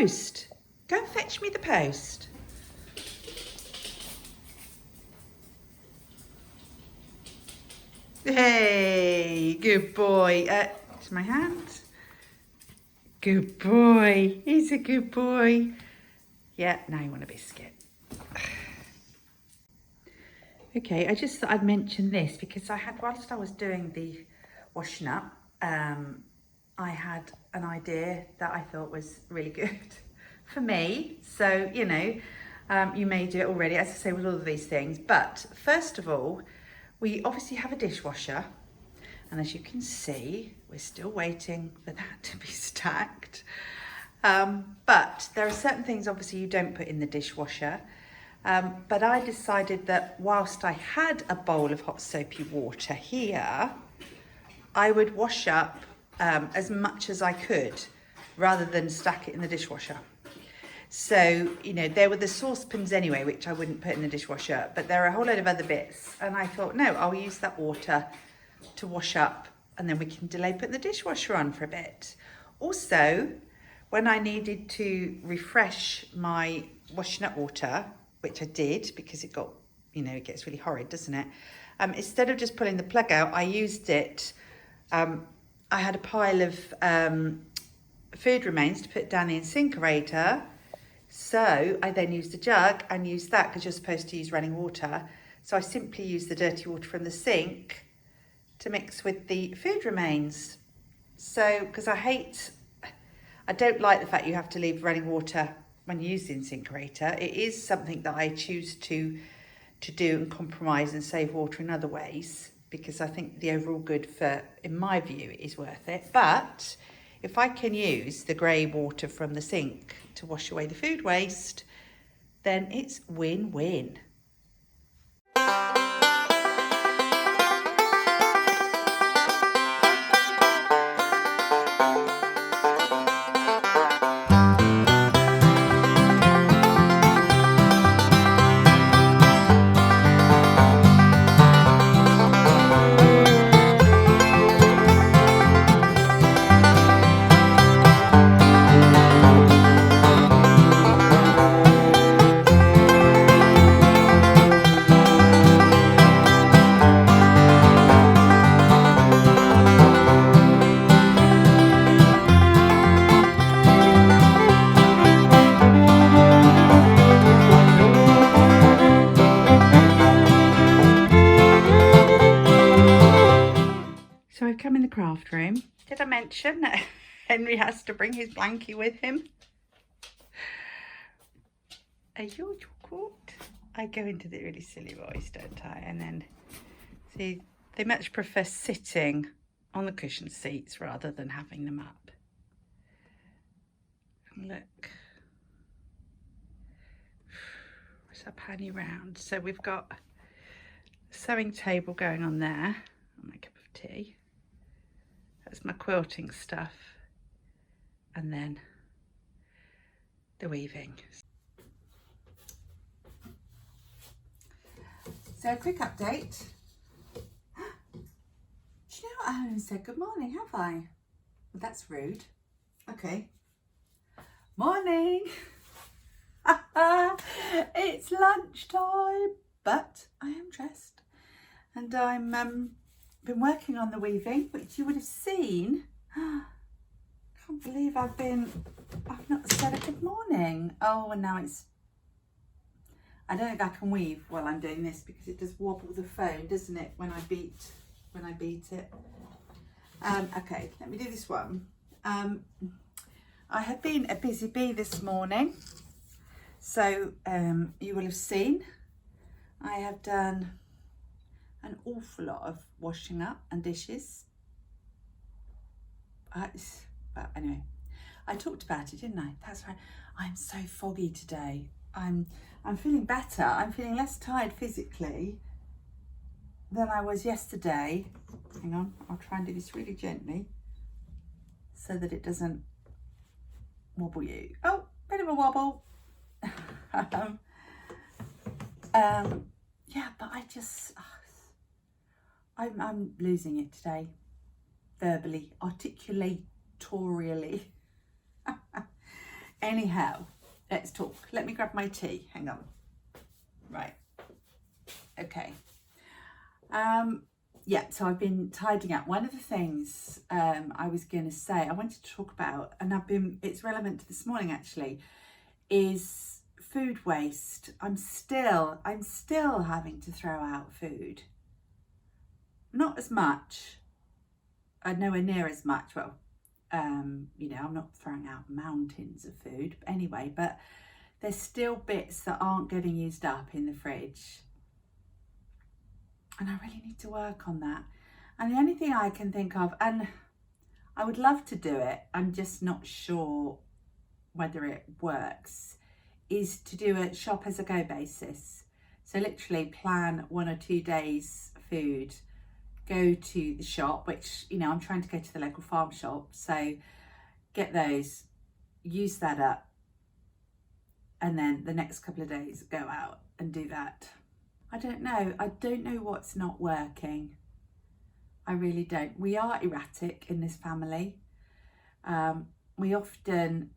post. Go and fetch me the post. Hey, good boy. To my hand. Good boy. He's a good boy. Yeah, now you want a biscuit. Okay, I just thought I'd mention this because whilst I was doing the washing up, I had an idea that I thought was really good for me. So, you may do it already, as I say, with all of these things. But first of all, we obviously have a dishwasher. And as you can see, we're still waiting for that to be stacked. But there are certain things, obviously, you don't put in the dishwasher. But I decided that whilst I had a bowl of hot soapy water here, I would wash up as much as I could rather than stack it in the dishwasher. So, there were the saucepans anyway, which I wouldn't put in the dishwasher, but there are a whole load of other bits. And I thought, no, I'll use that water to wash up and then we can delay putting the dishwasher on for a bit. Also, when I needed to refresh my washing up water, which I did because it got, it gets really horrid, doesn't it? Instead of just pulling the plug out, I used it. I had a pile of food remains to put down the incinerator. So I then used a jug and used that because you're supposed to use running water. So I simply used the dirty water from the sink to mix with the food remains. So, because I don't like the fact you have to leave running water when you use the incinerator. It is something that I choose to do and compromise and save water in other ways, because I think the overall good in my view, is worth it. But if I can use the grey water from the sink to wash away the food waste, then it's win-win. So I've come in the craft room. Did I mention that Henry has to bring his blankie with him? Are you chocolate? I go into the really silly voice, don't I? And then, see, they much prefer sitting on the cushion seats rather than having them up. And look. So I pan you round. So we've got a sewing table going on there. And my cup of tea. That's my quilting stuff, and then the weaving. So a quick update. Do you know what? I haven't said good morning, have I? Well, that's rude. Okay. Morning. It's lunchtime, but I am dressed, and I'm been working on the weaving, which you would have seen. Can't believe I've not said a good morning. Oh, and now I don't think I can weave while I'm doing this because it does wobble the phone, doesn't it, when I beat it. Okay, let me do this one. I have been a busy bee this morning, so you will have seen I have done an awful lot of washing up and dishes. But anyway, I talked about it, didn't I? That's right. I'm so foggy today. I'm feeling better. I'm feeling less tired physically than I was yesterday. Hang on, I'll try and do this really gently so that it doesn't wobble you. Oh, bit of a wobble. Yeah, but I'm losing it today, verbally, articulatorially. Anyhow, let's talk. Let me grab my tea. Hang on. Right. Okay. Yeah, so I've been tidying up. One of the things I was going to say, I wanted to talk about, and it's relevant to this morning actually, is food waste. I'm still having to throw out food. Not as much, nowhere near as much. Well, I'm not throwing out mountains of food anyway, but there's still bits that aren't getting used up in the fridge. And I really need to work on that. And the only thing I can think of, and I would love to do it, I'm just not sure whether it works, is to do a shop as a go basis. So literally plan 1 or 2 days food, go to the shop, which, I'm trying to go to the local farm shop. So get those, use that up, and then the next couple of days go out and do that. I don't know what's not working. I really don't. We are erratic in this family. We often,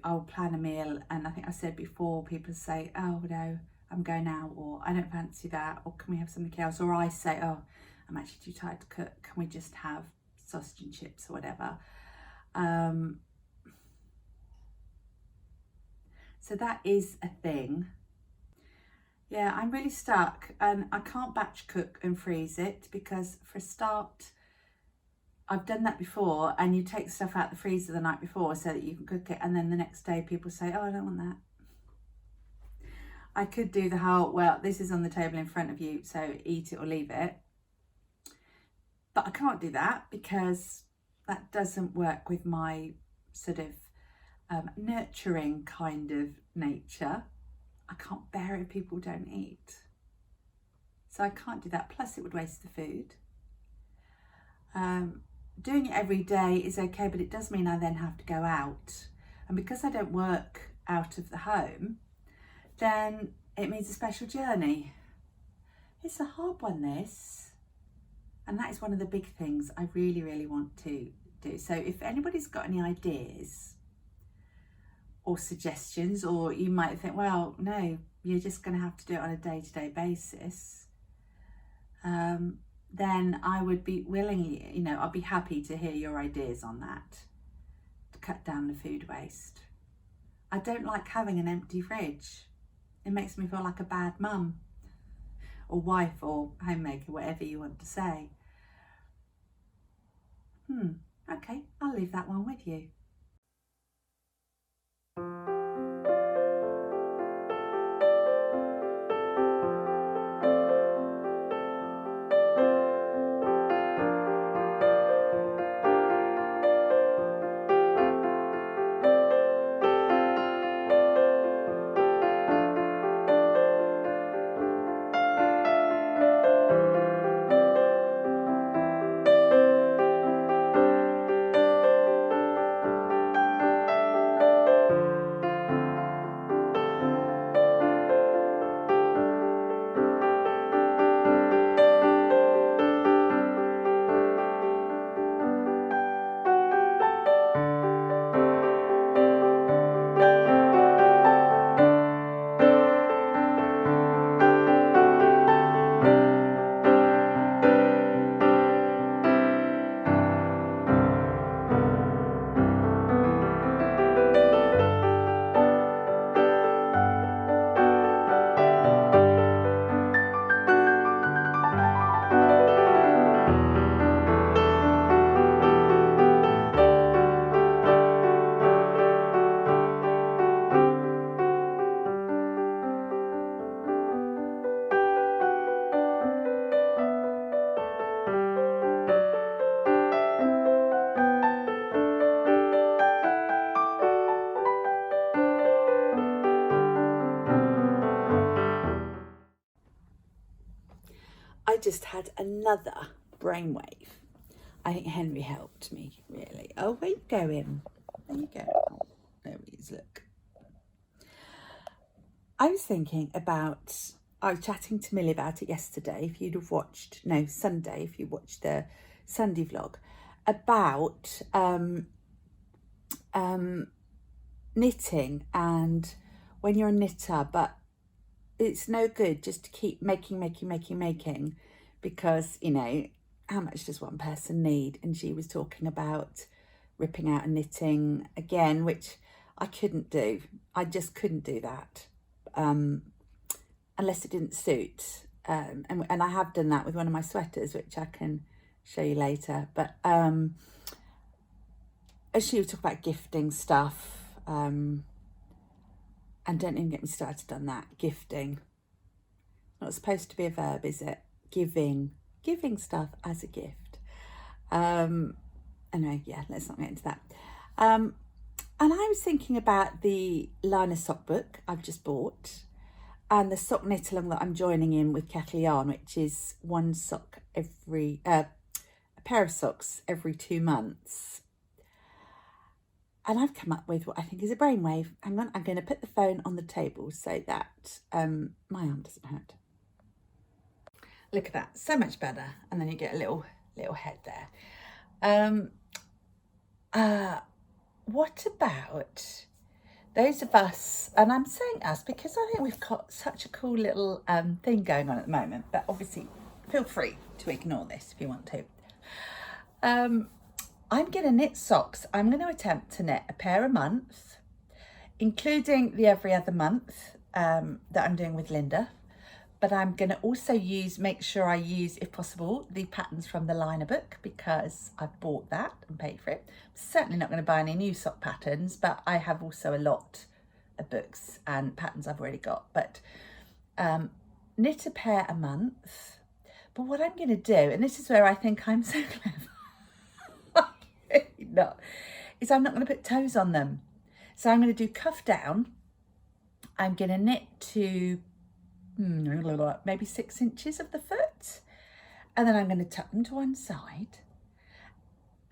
I'll plan a meal, and I think I said before, people say, oh no, I'm going out, or I don't fancy that, or can we have something else? Or I say, oh, I'm actually too tired to cook, can we just have sausage and chips or whatever? So that is a thing. Yeah, I'm really stuck, and I can't batch cook and freeze it because, for a start, I've done that before, and you take stuff out the freezer the night before so that you can cook it, and then the next day people say, oh, I don't want that. I could do the whole, well, this is on the table in front of you, so eat it or leave it. But I can't do that because that doesn't work with my sort of nurturing kind of nature. I can't bear it if people don't eat. So I can't do that. Plus it would waste the food. Doing it every day is okay, but it does mean I then have to go out. And because I don't work out of the home, then it means a special journey. It's a hard one, this. And that is one of the big things I really, really want to do. So if anybody's got any ideas or suggestions, or you might think, well, no, you're just going to have to do it on a day-to-day basis, then I would be willingly, I'll be happy to hear your ideas on that, to cut down the food waste. I don't like having an empty fridge. It makes me feel like a bad mum or wife or homemaker, whatever you want to say. Okay, I'll leave that one with you. I just had another brainwave. I think Henry helped me, really. Oh, where you going? There you go. Oh, there he is, look. I was thinking about, I was chatting to Millie about it yesterday, if you'd have watched, no, Sunday, if you watched the Sunday vlog, about knitting, and when you're a knitter, but it's no good just to keep making, because, you know, how much does one person need? And she was talking about ripping out and knitting again, which I couldn't do. I just couldn't do that unless it didn't suit. And I have done that with one of my sweaters, which I can show you later. But as she was talking about gifting stuff, and don't even get me started on that. Gifting. Not supposed to be a verb, is it? Giving stuff as a gift. Anyway, yeah, let's not get into that. And I was thinking about the liner sock book I've just bought, and the sock knit along that I'm joining in with Kettle Yarn, which is one sock every, a pair of socks every 2 months. And I've come up with what I think is a brainwave. Hang on, I'm going to put the phone on the table so that my arm doesn't hurt. Look at that, so much better. And then you get a little head there. What about those of us, and I'm saying us because I think we've got such a cool little thing going on at the moment, but obviously feel free to ignore this if you want to. I'm going to knit socks. I'm going to attempt to knit a pair a month, including the every other month that I'm doing with Linda. But I'm going to also make sure I use, if possible, the patterns from the liner book, because I've bought that and paid for it. I'm certainly not going to buy any new sock patterns, but I have also a lot of books and patterns I've already got. But knit a pair a month. But what I'm going to do, and this is where I think I'm so clever, really not, is I'm not going to put toes on them. So I'm going to do cuff down. I'm going to knit to maybe 6 inches of the foot, and then I'm going to tuck them to one side,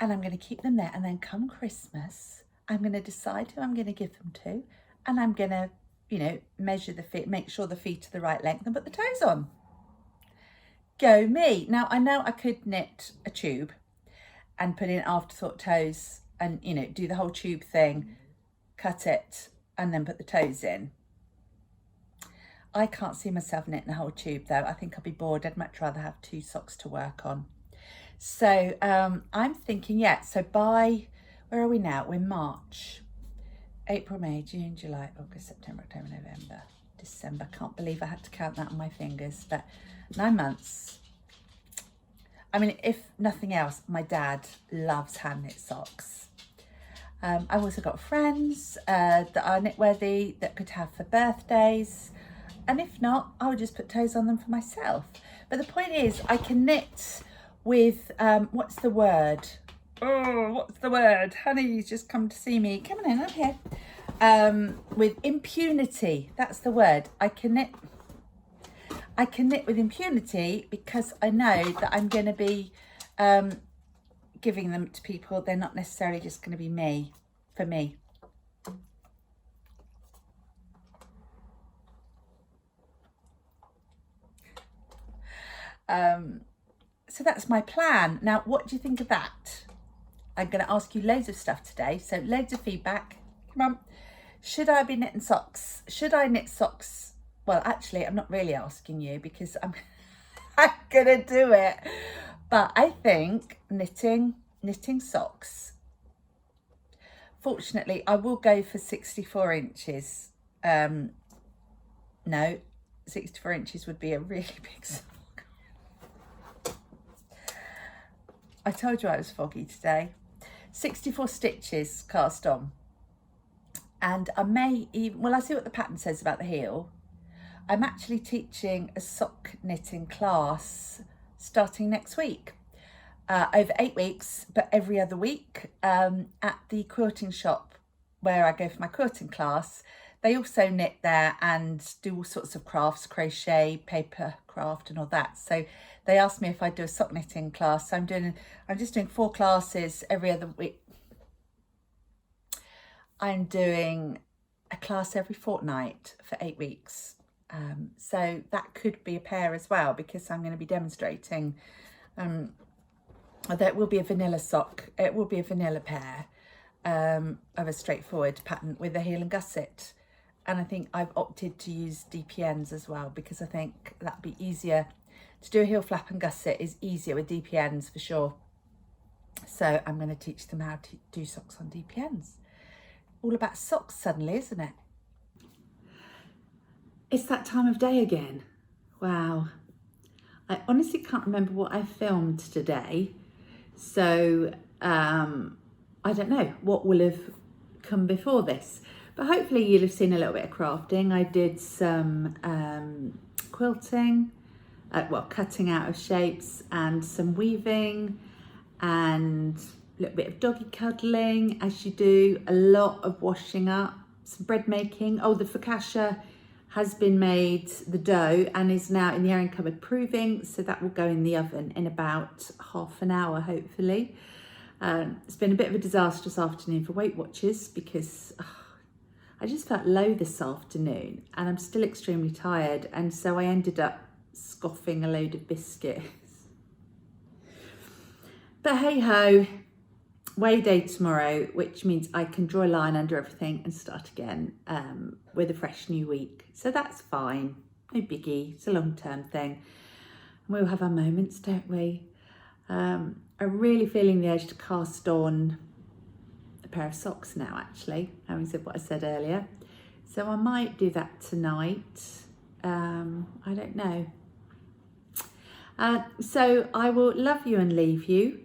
and I'm going to keep them there. And then come Christmas, I'm going to decide who I'm going to give them to, and I'm going to, you know, measure the feet, make sure the feet are the right length, and put the toes on. Go me. Now I know I could knit a tube and put in afterthought toes, and, you know, do the whole tube thing, cut it, and then put the toes in. I can't see myself knitting a whole tube though. I think I'll be bored. I'd much rather have 2 socks to work on. So I'm thinking, yeah, so by, where are we now? We're March, April, May, June, July, August, September, October, November, December. Can't believe I had to count that on my fingers, but 9 months. I mean, if nothing else, my dad loves hand knit socks. I've also got friends that are knitworthy that could have for birthdays. And if not, I'll just put toes on them for myself. But the point is, I can knit with, what's the word? Oh, what's the word? Honey's just come to see me. Come on in, I'm here. With impunity, that's the word. I can knit with impunity because I know that I'm going to be giving them to people. They're not necessarily just going to be for me. So that's my plan. Now, what do you think of that? I'm going to ask you loads of stuff today, so loads of feedback. Come on. Should I be knitting socks? Should I knit socks? Well, actually, I'm not really asking you because I'm going to do it. But I think knitting socks. Fortunately, I will go for 64 inches. No, 64 inches would be a really big sock. I told you I was foggy today. 64 stitches cast on. And I may even, well, I'll see what the pattern says about the heel. I'm actually teaching a sock knitting class starting next week. Over 8 weeks, but every other week at the quilting shop where I go for my quilting class. They also knit there and do all sorts of crafts, crochet, paper craft and all that. So they asked me if I'd do a sock knitting class. So I'm just doing 4 classes every other week. I'm doing a class every fortnight for 8 weeks. So that could be a pair as well, because I'm going to be demonstrating. There will be a vanilla sock. It will be a vanilla pair. of a straightforward pattern with a heel and gusset. And I think I've opted to use DPNs as well, because I think that'd be easier. To do a heel flap and gusset is easier with DPNs for sure. So I'm going to teach them how to do socks on DPNs. All about socks suddenly, isn't it? It's that time of day again. Wow. I honestly can't remember what I filmed today. So I don't know what will have come before this. But hopefully you'll have seen a little bit of crafting. I did some quilting, cutting out of shapes, and some weaving, and a little bit of doggy cuddling, as you do, a lot of washing up, some bread making. Oh, the focaccia has been made, the dough, and is now in the airing cupboard proving, so that will go in the oven in about half an hour, hopefully. It's been a bit of a disastrous afternoon for Weight Watchers because I just felt low this afternoon and I'm still extremely tired, and so I ended up scoffing a load of biscuits. But hey ho, weigh day tomorrow, which means I can draw a line under everything and start again with a fresh new week. So that's fine, no biggie, it's a long-term thing. And we'll have our moments, don't we? I'm really feeling the urge to cast on a pair of socks now, actually, having said what I said earlier. So I might do that tonight. I don't know. So I will love you and leave you.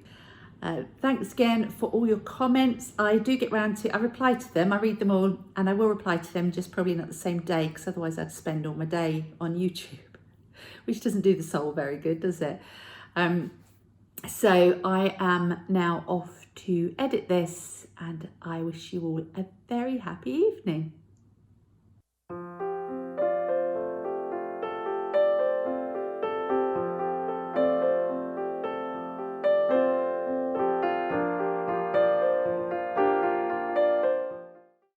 Thanks again for all your comments. I do get round to, I reply to them, I read them all, and I will reply to them, just probably not the same day, because otherwise I'd spend all my day on YouTube, which doesn't do the soul very good, does it? So I am now off to edit this, and I wish you all a very happy evening.